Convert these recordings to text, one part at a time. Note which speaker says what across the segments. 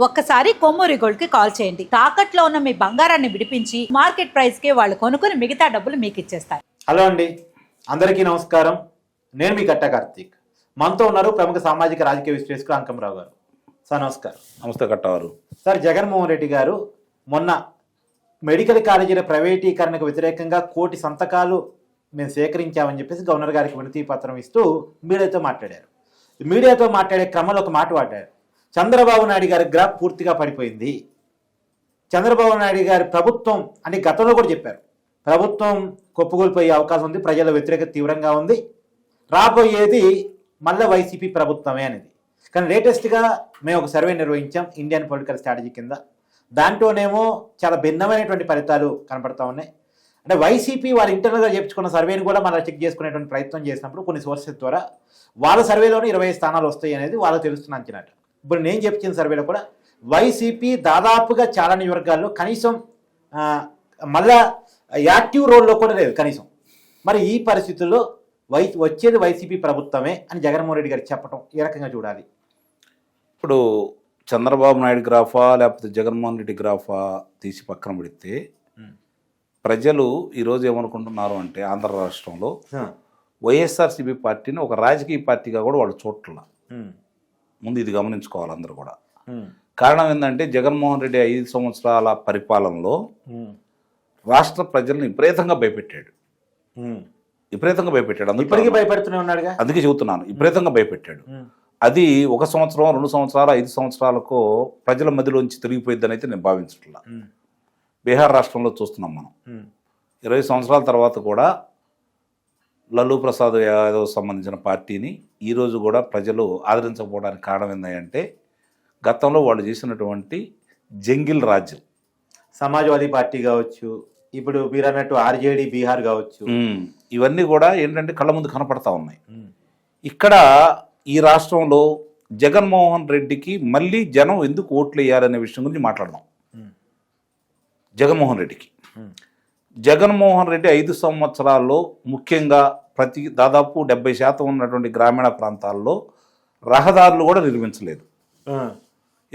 Speaker 1: ఒక్కసారి కొమ్మూరి గోల్డ్ కి కాల్ చేయండి. తాకట్లో ఉన్న మీ బంగారాన్ని విడిపించి మార్కెట్ ప్రైస్ కి వాళ్ళు కొనుక్కుని మిగతా డబ్బులు మీకు ఇచ్చేస్తారు.
Speaker 2: హలో అండి, అందరికీ నమస్కారం. నేను మీ కట్ట కార్తీక్. మనతో ఉన్నారు ప్రముఖ సామాజిక రాజకీయ విశ్లేషకులు అంకమరావు గారు. సార్ నమస్కారం.
Speaker 3: నమస్తే కట్టవారు.
Speaker 2: సార్, జగన్మోహన్ రెడ్డి గారు మొన్న మెడికల్ కాలేజీల ప్రైవేటీకరణకు వ్యతిరేకంగా 1 కోటి సంతకాలు మేము సేకరించామని చెప్పేసి గవర్నర్ గారికి వినతి పత్రం ఇస్తూ మీడియాతో మాట్లాడారు. మీడియాతో మాట్లాడే క్రమంలో ఒక మాట వాడారు. చంద్రబాబు నాయుడు గారి గ్రాఫ్ పూర్తిగా పడిపోయింది. చంద్రబాబు నాయుడు గారి ప్రభుత్వం అంటే గతంలో కూడా చెప్పారు, ప్రభుత్వం కొప్పుకూలిపోయే అవకాశం ఉంది, ప్రజల వ్యతిరేకత తీవ్రంగా ఉంది, రాబోయేది మళ్ళీ వైసీపీ ప్రభుత్వమే అనేది. కానీ లేటెస్ట్గా మేము ఒక సర్వే నిర్వహించాం ఇండియన్ పొలిటికల్ స్ట్రాటజీ కింద. దాంట్లోనేమో చాలా భిన్నమైనటువంటి ఫలితాలు కనపడతా ఉన్నాయి. అంటే వైసీపీ వాళ్ళ ఇంటర్నల్గా చేయించుకున్న సర్వేని కూడా మనం చెక్ చేసుకునేటువంటి ప్రయత్నం చేసినప్పుడు కొన్ని సోర్సెస్ ద్వారా వాళ్ళ సర్వేలోనే 20 స్థానాలు వస్తాయి అనేది వాళ్ళకి తెలుస్తున్న అంచనాట. ఇప్పుడు నేను చెప్తున్న సర్వేలో కూడా వైసీపీ దాదాపుగా చాలా నియోజకవర్గాల్లో కనీసం మళ్ళా యాక్టివ్ రోల్లో కూడా లేదు కనీసం. మరి ఈ పరిస్థితుల్లో వచ్చేది వైసీపీ ప్రభుత్వమే అని జగన్మోహన్ రెడ్డి గారు చెప్పడం ఏ రకంగా చూడాలి?
Speaker 3: ఇప్పుడు చంద్రబాబు నాయుడు గ్రాఫా లేకపోతే జగన్మోహన్ రెడ్డి గ్రాఫా తీసి పక్కన పెడితే ప్రజలు ఈరోజు ఏమనుకుంటున్నారు అంటే ఆంధ్ర రాష్ట్రంలో వైఎస్ఆర్సీపీ పార్టీని ఒక రాజకీయ పార్టీగా కూడా వాళ్ళు చూడట్ల. ముందు ఇది గమనించుకోవాలి అందరూ కూడా. కారణం ఏంటంటే జగన్మోహన్ రెడ్డి 5 సంవత్సరాల పరిపాలనలో రాష్ట్ర ప్రజలను విపరీతంగా భయపెట్టాడు.
Speaker 2: ఇప్పటికీ భయపెడుతూనే ఉన్నాడుగా.
Speaker 3: అందుకే చెబుతున్నాను, విపరీతంగా భయపెట్టాడు. అది 1 సంవత్సరం 2 సంవత్సరాలు 5 సంవత్సరాలకు ప్రజల మధ్యలోంచి తిరిగిపోయిద్దని అయితే నేను భావించట్లా. బీహార్ రాష్ట్రంలో చూస్తున్నాం మనం. 20 సంవత్సరాల తర్వాత కూడా లల్లూ ప్రసాద్ యాదవ్ సంబంధించిన పార్టీని ఈరోజు కూడా ప్రజలు ఆదరించకపోవడానికి కారణం ఏంటంటే గతంలో వాళ్ళు చేసినటువంటి జంగిల్ రాజ్యం.
Speaker 2: సమాజ్వాదీ పార్టీ కావచ్చు, ఇప్పుడు మీరు అన్నట్టు ఆర్జేడీ బీహార్ కావచ్చు,
Speaker 3: ఇవన్నీ కూడా ఏంటంటే కళ్ళ ముందు కనపడతా ఉన్నాయి. ఇక్కడ ఈ రాష్ట్రంలో జగన్మోహన్ రెడ్డికి మళ్ళీ జనం ఎందుకు ఓట్లు వేయాలనే విషయం గురించి మాట్లాడదాం. జగన్మోహన్ రెడ్డి 5 సంవత్సరాల్లో ముఖ్యంగా దాదాపు 70% ఉన్నటువంటి గ్రామీణ ప్రాంతాల్లో రహదారులు కూడా నిర్మించలేదు.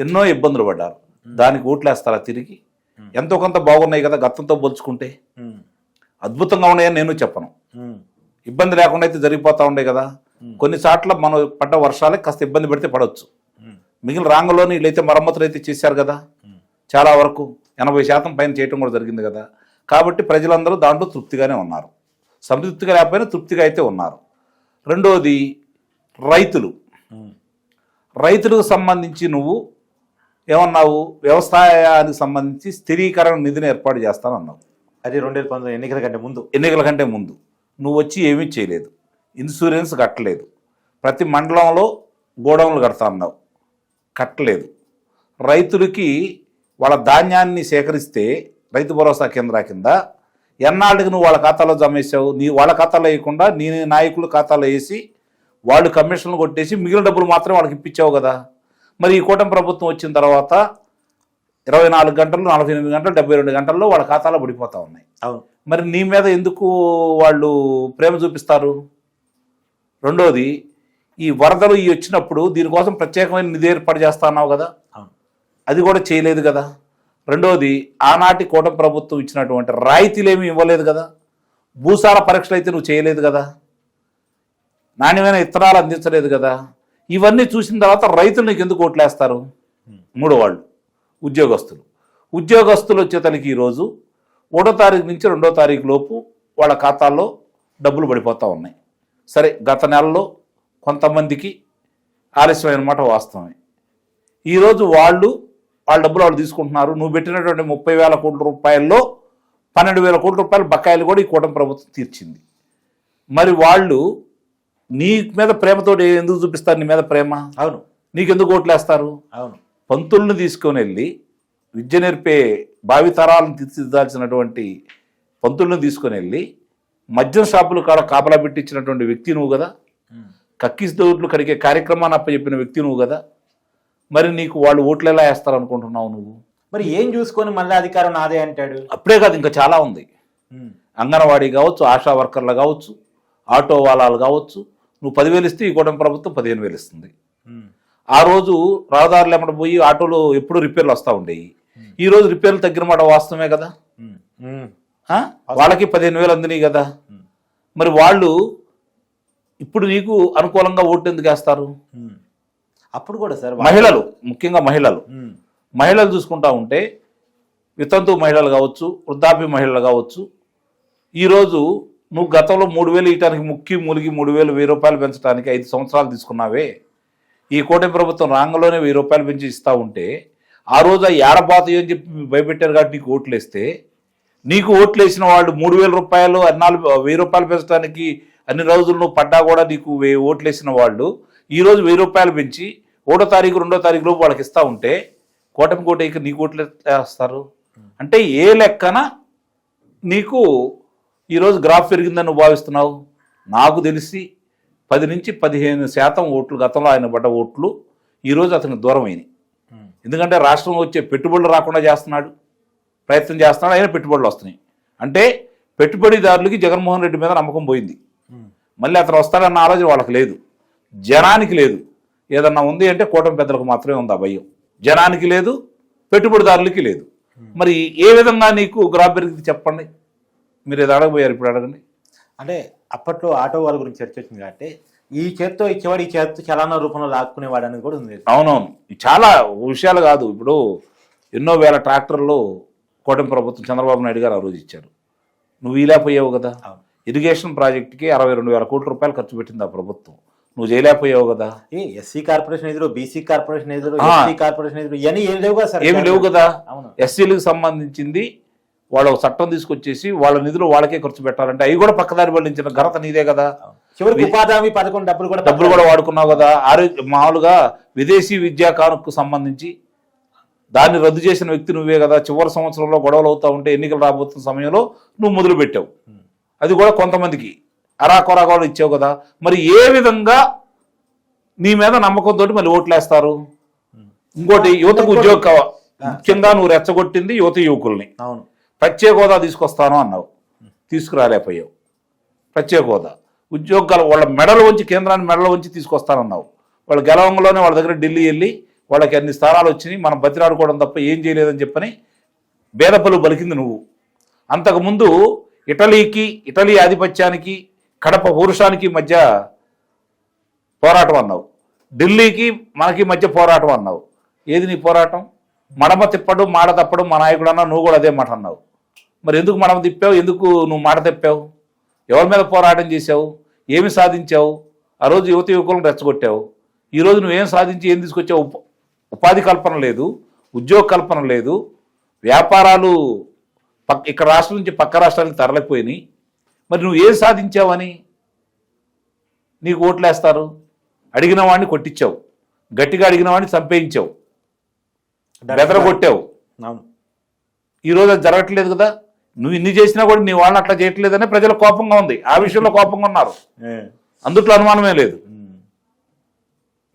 Speaker 3: ఎన్నో ఇబ్బందులు పడ్డారు. దానికి ఓట్లేస్తారా తిరిగి? ఎంతో కొంత బాగున్నాయి కదా గతంతో పోల్చుకుంటే, అద్భుతంగా ఉన్నాయని నేను చెప్పను. ఇబ్బంది లేకుండా అయితే జరిగిపోతూ ఉండే కదా. కొన్నిసార్లు మనం పడ్డ వర్షాలే కాస్త ఇబ్బంది పెడితే పడవచ్చు. మిగిలిన రాంగంలోని వీళ్ళైతే మరమ్మతులు అయితే చేశారు కదా, చాలా వరకు 80% పైన చేయటం కూడా జరిగింది కదా. కాబట్టి ప్రజలందరూ దాంట్లో తృప్తిగానే ఉన్నారు. సంతృప్తిగా లేకపోయినా తృప్తిగా అయితే ఉన్నారు. రెండోది రైతులకు సంబంధించి నువ్వు ఏమన్నావు? వ్యవసాయానికి సంబంధించి స్థిరీకరణ నిధిని ఏర్పాటు చేస్తానన్నావు.
Speaker 2: అది 2019
Speaker 3: ఎన్నికల కంటే ముందు నువ్వు వచ్చి ఏమీ చేయలేదు. ఇన్సూరెన్స్ కట్టలేదు. ప్రతి మండలంలో గోడౌన్లు కడతా అన్నావు, కట్టలేదు. రైతులకి వాళ్ళ ధాన్యాన్ని సేకరిస్తే రైతు భరోసా కేంద్ర కింద ఎన్నాళ్ళకి నువ్వు వాళ్ళ ఖాతాలో జమ వేసావు? వాళ్ళ ఖాతాలో వేయకుండా నీ నాయకులు ఖాతాలో వేసి వాళ్ళు కమిషన్లు కొట్టేసి మిగిలిన డబ్బులు మాత్రమే వాళ్ళకి ఇప్పించావు కదా. మరి ఈ కూటమి ప్రభుత్వం వచ్చిన తర్వాత 24 గంటలు 48 గంటలు 72 గంటల్లో వాళ్ళ ఖాతాలో పడిపోతూ ఉన్నాయి. మరి నీ మీద ఎందుకు వాళ్ళు ప్రేమ చూపిస్తారు? రెండోది, ఈ వరదలు వచ్చినప్పుడు దీనికోసం ప్రత్యేకమైన నిధి ఏర్పాటు చేస్తా అన్నావు కదా, అది కూడా చేయలేదు కదా. రెండోది, ఆనాటి కూటమి ప్రభుత్వం ఇచ్చినటువంటి రాయితీలేమీ ఇవ్వలేదు కదా. భూసార పరీక్షలు అయితే నువ్వు చేయలేదు కదా. నాణ్యమైన విత్తనాలు అందించలేదు కదా. ఇవన్నీ చూసిన తర్వాత రైతులు నీకు ఎందుకు ఓట్లేస్తారు? మూడో వాళ్ళు ఉద్యోగస్తులు వచ్చేతలకి ఈరోజు 1వ తారీఖు నుంచి 2వ తారీఖు లోపు వాళ్ళ ఖాతాల్లో డబ్బులు పడిపోతూ ఉన్నాయి. సరే, గత నెలలో కొంతమందికి ఆలస్యమైన మాట వాస్తవమే. ఈరోజు వాళ్ళ డబ్బులు వాళ్ళు తీసుకుంటున్నారు. నువ్వు పెట్టినటువంటి 30,000 కోట్ల రూపాయల్లో 12,000 కోట్ల రూపాయల బకాయిలు కూడా ఈ కూటమి ప్రభుత్వం తీర్చింది. మరి వాళ్ళు నీ మీద ప్రేమతో ఎందుకు చూపిస్తారు? నీ మీద ప్రేమ నీకెందుకు ఓట్లేస్తారు? పంతులను తీసుకొని వెళ్ళి విద్య నేర్పే భావితరాలను తీర్చిదిద్దాల్సినటువంటి పంతులను తీసుకొని వెళ్ళి మద్యం షాపులు కాడ కాపలా పెట్టించినటువంటి వ్యక్తి నువ్వు కదా. కక్కిస్ దోట్లు కడిగే కార్యక్రమాన్ని అప్పచెప్పిన వ్యక్తి నువ్వు కదా. మరి నీకు వాళ్ళు ఓట్లు ఎలా వేస్తారనుకుంటున్నావు నువ్వు?
Speaker 2: మరి ఏం చూసుకొని మళ్ళీ అధికారం నాదే అంటాడు?
Speaker 3: అప్పుడే కాదు, ఇంకా చాలా ఉంది. అంగన్వాడీ కావచ్చు, ఆశా వర్కర్లు కావచ్చు, ఆటో వాలాలు కావచ్చు. నువ్వు 10,000 ఇస్తే ఈ కూటమి ప్రభుత్వం 15,000 ఇస్తుంది. ఆ రోజు రహదారులు ఎమ్మట పోయి ఆటోలు ఎప్పుడు రిపేర్లు వస్తూ ఉండేవి. ఈ రోజు రిపేర్లు తగ్గిన మాట వాస్తవమే కదా. వాళ్ళకి 15,000 అందినాయి కదా. మరి వాళ్ళు ఇప్పుడు నీకు అనుకూలంగా ఓట్లు ఎందుకు వేస్తారు?
Speaker 2: అప్పుడు కూడా సార్
Speaker 3: మహిళలు, ముఖ్యంగా మహిళలు చూసుకుంటా ఉంటే వితంతు మహిళలు కావచ్చు, వృద్ధాప్య మహిళలు కావచ్చు, ఈరోజు నువ్వు గతంలో 3,000 ఇయటానికి మూలిగి 3,000 1,000 పెంచడానికి 5 సంవత్సరాలు తీసుకున్నావే. ఈ కూటమి ప్రభుత్వం రాంగంలోనే 1,000 రూపాయలు పెంచి ఇస్తూ ఉంటే ఆ రోజు ఏడబాతు అని చెప్పి భయపెట్టారు కాబట్టి నీకు ఓట్లు వేస్తే, నీకు ఓట్లు వేసిన వాళ్ళు 3,000 రూపాయలు 1,000 రూపాయలు పెంచడానికి అన్ని రోజులు నువ్వు పడ్డా కూడా నీకు ఓట్లు వేసిన వాళ్ళు ఈరోజు 1,000 రూపాయలు పెంచి 1వ తారీఖు 2వ తారీఖు లోపు వాళ్ళకి ఇస్తూ ఉంటే కూటమి కోటకి నీకు ఓట్లు వేస్తారు అంటే ఏ లెక్కన నీకు ఈరోజు గ్రాఫ్ పెరిగిందని నువ్వు భావిస్తున్నావు? నాకు తెలిసి 10 నుంచి 15% ఓట్లు గతంలో ఆయన పడ్డ ఓట్లు ఈరోజు అతనికి దూరం అయినాయి. ఎందుకంటే రాష్ట్రంలో వచ్చే పెట్టుబడులు రాకుండా చేస్తున్నాడు, ప్రయత్నం చేస్తున్నాడు, అయినా పెట్టుబడులు వస్తున్నాయి. అంటే పెట్టుబడిదారులకి జగన్మోహన్ రెడ్డి మీద నమ్మకం పోయింది. మళ్ళీ అతను వస్తాడన్న ఆలోచన వాళ్ళకి లేదు, జనానికి లేదు. ఏదన్నా ఉంది అంటే కూటమి పెద్దలకు మాత్రమే ఉంది ఆ భయం, జనానికి లేదు, పెట్టుబడిదారులకి లేదు. మరి ఏ విధంగా నీకు గ్రాఫ్ పెరిగింది చెప్పండి? మీరు ఏదో అడగబోయారు, ఇప్పుడు అడగండి.
Speaker 2: అంటే అప్పట్లో ఆటో వాళ్ళ గురించి చర్చ వచ్చింది కాబట్టి ఈ చేత్తో ఇచ్చేవాడు ఈ చేత్తో చలానా రూపంలో లాక్కునేవాడు అని కూడా ఉంది.
Speaker 3: అవునవును, చాలా విషయాలు కాదు. ఇప్పుడు ఎన్నో వేల ట్రాక్టర్లు కూటమి ప్రభుత్వం చంద్రబాబు నాయుడు గారు ఆ రోజు ఇచ్చారు. నువ్వు ఇలాపోయావు కదా. ఇరిగేషన్ ప్రాజెక్టుకి 62,000 కోట్ల రూపాయలు ఖర్చు పెట్టింది ఆ ప్రభుత్వం, నువ్వు చేయలేకపోయావు కదా.
Speaker 2: ఎస్సీ కార్పొరేషన్ ఎదురు, బీసీ కార్పొరేషన్ ఎదురు, ఎస్సీ కార్పొరేషన్ ఎదురు ఇవన్నీ ఏం లేవు కదా సార్.
Speaker 3: ఏమి లేవు కదా. ఎస్సీలకు సంబంధించింది వాళ్ళు ఒక చట్టం తీసుకొచ్చేసి వాళ్ళ నిధులు వాళ్ళకే ఖర్చు పెట్టాలంటే అవి కూడా పక్కదారి పట్టించిన ఘనత నీదే కదా.
Speaker 2: ఉపాధి పథకం డబ్బులు
Speaker 3: కూడా వాడుకున్నావు కదా. మామూలుగా విదేశీ విద్యా కానుకకు సంబంధించి దాన్ని రద్దు చేసిన వ్యక్తి నువ్వే కదా. చివరి సంవత్సరంలో గొడవలు అవుతా ఉంటే ఎన్నికలు రాబోతున్న సమయంలో నువ్వు మొదలు పెట్టావు. అది కూడా కొంతమందికి అరాకొరా కూడా ఇచ్చావు కదా. మరి ఏ విధంగా నీ మీద నమ్మకంతో మళ్ళీ ఓట్లేస్తారు? ఇంకోటి, యువతకు ఉద్యోగ ముఖ్యంగా నువ్వు రెచ్చగొట్టింది యువకుల్ని.
Speaker 2: అవును,
Speaker 3: ప్రత్యేక హోదా తీసుకొస్తాను అన్నావు, తీసుకురాలేకపోయావు. ప్రత్యేక హోదా ఉద్యోగాలు వాళ్ళ మెడలు వంచి, కేంద్రాన్ని మెడలు వంచి తీసుకొస్తానన్నావు. వాళ్ళు గెలవంలోనే వాళ్ళ దగ్గర ఢిల్లీ వెళ్ళి వాళ్ళకి అన్ని స్థానాలు వచ్చినాయి, మనం బతిరాడుకోవడం తప్ప ఏం చేయలేదని చెప్పని బేదపల్లు బలికింది నువ్వు. అంతకుముందు ఇటలీ ఆధిపత్యానికి కడప పౌరుషానికి మధ్య పోరాటం అన్నావు, ఢిల్లీకి మనకి మధ్య పోరాటం అన్నావు. ఏది నీ పోరాటం? మడమ తిప్పడు మాట తప్పడు మా నాయకుడు అన్నా, నువ్వు కూడా అదే మాట అన్నావు. మరి ఎందుకు మడమ తిప్పావు? ఎందుకు నువ్వు మాట తిప్పావు? ఎవరి మీద పోరాటం చేశావు? ఏమి సాధించావు? ఆ రోజు యువకులను రెచ్చగొట్టావు. ఈరోజు నువ్వేం సాధించి ఏం తీసుకొచ్చావు? ఉపాధి కల్పన లేదు, ఉద్యోగ కల్పన లేదు, వ్యాపారాలు ఇక్కడ రాష్ట్రం నుంచి పక్క రాష్ట్రానికి తరలిపోయినాయి. మరి నువ్వు ఏం సాధించావని నీకు ఓట్లేస్తారు? అడిగిన వాడిని కొట్టించావు, గట్టిగా అడిగిన వాడిని చంపేయించావు, బెదరగొట్టావు. ఈరోజు అది జరగట్లేదు కదా. నువ్వు ఇన్ని చేసినా కూడా నీ వాళ్ళని అట్లా చేయట్లేదనే ప్రజల కోపంగా ఉంది. ఆ విషయంలో కోపంగా ఉన్నారు, అందుట్లో అనుమానమే లేదు.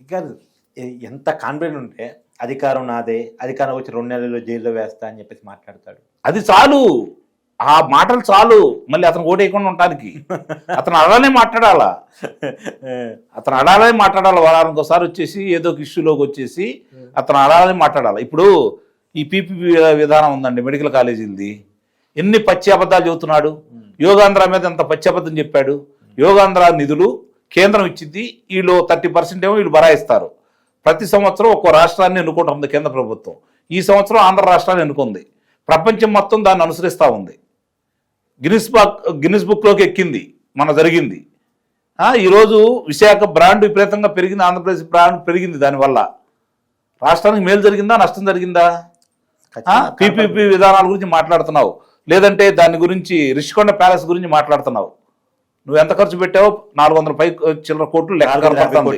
Speaker 2: ఇంకా ఎంత కాన్ఫిడెంట్ ఉంటే అధికారం నాదే, అధికారం వచ్చి 2 నెలల్లో జైల్లో వేస్తా అని చెప్పేసి మాట్లాడతాడు.
Speaker 3: అది చాలు, ఆ మాటలు చాలు మళ్ళీ అతను ఓటేయకుండా ఉండటానికి. అతను అలానే మాట్లాడాలా, వారానికి ఒకసారి వచ్చేసి ఏదో ఒక ఇష్యూలోకి వచ్చేసి అతను అలానే మాట్లాడాలి. ఇప్పుడు ఈ పీపీపీ విధానం ఉందండి మెడికల్ కాలేజీలది, ఎన్ని పచ్చి అబద్ధాలు చెబుతున్నాడు. యోగాంధ్ర మీద ఎంత పచ్చి అబద్ధం చెప్పాడు. యోగాంధ్ర నిధులు కేంద్రం ఇచ్చింది, వీళ్ళు 30% ఏమో వీళ్ళు బరాయిస్తారు. ప్రతి సంవత్సరం ఒక్కో రాష్ట్రాన్ని ఎన్నుకుంటుంది కేంద్ర ప్రభుత్వం. ఈ సంవత్సరం ఆంధ్ర రాష్ట్రాన్ని ఎన్నుకుంది. ప్రపంచం మొత్తం దాన్ని అనుసరిస్తూ ఉంది. గిన్నిస్ బుక్లోకి ఎక్కింది, మన జరిగింది. ఈరోజు విశాఖ బ్రాండ్ విపరీతంగా పెరిగింది, ఆంధ్రప్రదేశ్ బ్రాండ్ పెరిగింది. దానివల్ల రాష్ట్రానికి మేలు జరిగిందా, నష్టం జరిగిందా? పీపీపీ విధానాల గురించి మాట్లాడుతున్నావు, లేదంటే దాని గురించి రిషికొండ ప్యాలెస్ గురించి మాట్లాడుతున్నావు. నువ్వు ఎంత ఖర్చు పెట్టావు? 400 పై చిల్లర కోట్లు లెక్క కనపడుతుంది.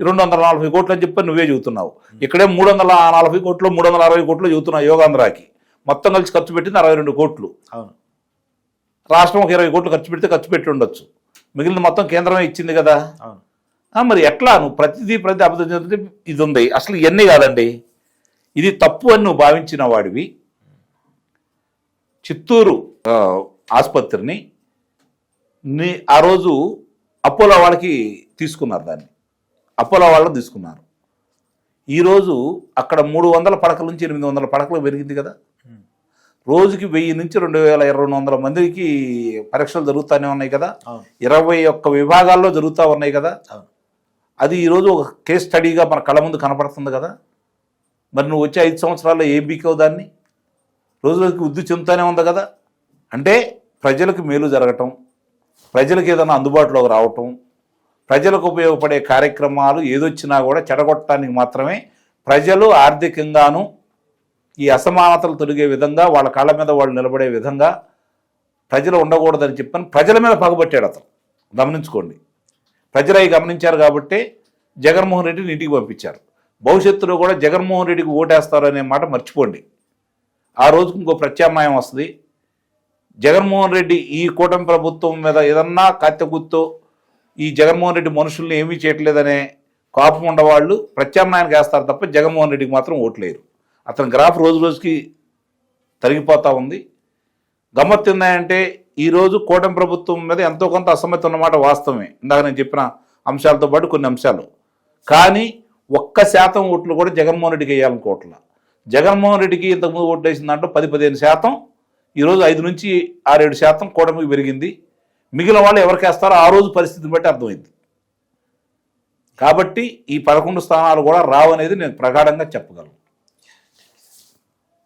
Speaker 3: 240 కోట్లు అని చెప్పి నువ్వే చెబుతున్నావు. ఇక్కడే 340 కోట్లు 360 కోట్లు చెబుతున్నావు. యోగాంధ్రాకి మొత్తం కలిసి ఖర్చు పెట్టింది 62 కోట్లు. రాష్ట్రం ఒక 20 కోట్లు ఖర్చు పెట్టి ఉండొచ్చు, మిగిలిన మొత్తం కేంద్రమే ఇచ్చింది కదా. మరి ఎట్లా నువ్వు ప్రతి అబద్ధం చెబితే ఇది ఉంది? అసలు ఇవన్నీ కాదండి, ఇది తప్పు అని నువ్వు భావించిన వాడివి. చిత్తూరు ఆసుపత్రిని ఆ రోజు అపోలో వాళ్ళకి తీసుకున్నారు, దాన్ని అపోలో వాళ్ళు తీసుకున్నారు. ఈరోజు అక్కడ 300 పడకల నుంచి 800 పడకలు పెరిగింది కదా. రోజుకి 1000 నుంచి 2200 మందికి పరీక్షలు జరుగుతూనే ఉన్నాయి కదా. 21 విభాగాల్లో జరుగుతూ ఉన్నాయి కదా. అది ఈరోజు ఒక కేస్ స్టడీగా మన కళ్ళ ముందు కనపడుతుంది కదా. మరి నువ్వు వచ్చే 5 సంవత్సరాల్లో ఏం బీకావు దాన్ని? రోజు రోజుకి వృద్ధి చెందుతూనే ఉంది కదా. అంటే ప్రజలకు మేలు జరగటం, ప్రజలకు ఏదైనా అందుబాటులోకి రావటం, ప్రజలకు ఉపయోగపడే కార్యక్రమాలు ఏదొచ్చినా కూడా చెడగొట్టడానికి మాత్రమే ప్రజలు ఆర్థికంగాను ఈ అసమానతలు తొలగే విధంగా వాళ్ళ కాళ్ళ మీద వాళ్ళు నిలబడే విధంగా ప్రజలు ఉండకూడదని చెప్పని ప్రజల మీద పగబట్టాడు అతను. గమనించుకోండి, ప్రజలు అవి గమనించారు కాబట్టి జగన్మోహన్ రెడ్డిని ఇంటికి పంపించారు. భవిష్యత్తులో కూడా జగన్మోహన్ రెడ్డికి ఓటేస్తారు అనే మాట మర్చిపోండి. ఆ రోజుకు ఇంకో ప్రత్యామ్నాయం వస్తుంది. జగన్మోహన్ రెడ్డి ఈ కూటమి ప్రభుత్వం మీద ఏదన్నా కత్తెగుత్తో ఈ జగన్మోహన్ రెడ్డి మనుషుల్ని ఏమీ చేయట్లేదనే కోపం ఉండవాళ్ళు ప్రత్యామ్నాయానికి వేస్తారు తప్ప జగన్మోహన్ రెడ్డికి మాత్రం ఓట్లేరు. అతని గ్రాఫ్ రోజు రోజుకి తరిగిపోతూ ఉంది. గమ్మత్తు ఏంటంటే ఈరోజు కూటమి ప్రభుత్వం మీద ఎంతో కొంత అసమ్మతి ఉన్నమాట వాస్తవమే, ఇందాక నేను చెప్పిన అంశాలతో పాటు కొన్ని అంశాలు. కానీ 1% ఓట్లు కూడా జగన్మోహన్ రెడ్డికి వేయాలనుకోవట్లా. జగన్మోహన్ రెడ్డికి ఇంతకుముందు ఓట్లు వేసిన దాంట్లో 10-15%, ఈరోజు 5 నుంచి 6-7% కూటమికి పెరిగింది. మిగిలిన వాళ్ళు ఎవరికి వేస్తారో ఆ రోజు పరిస్థితిని బట్టి అర్థమైంది. కాబట్టి ఈ 11 స్థానాలు కూడా రావనేది నేను ప్రగాఢంగా చెప్పగలను.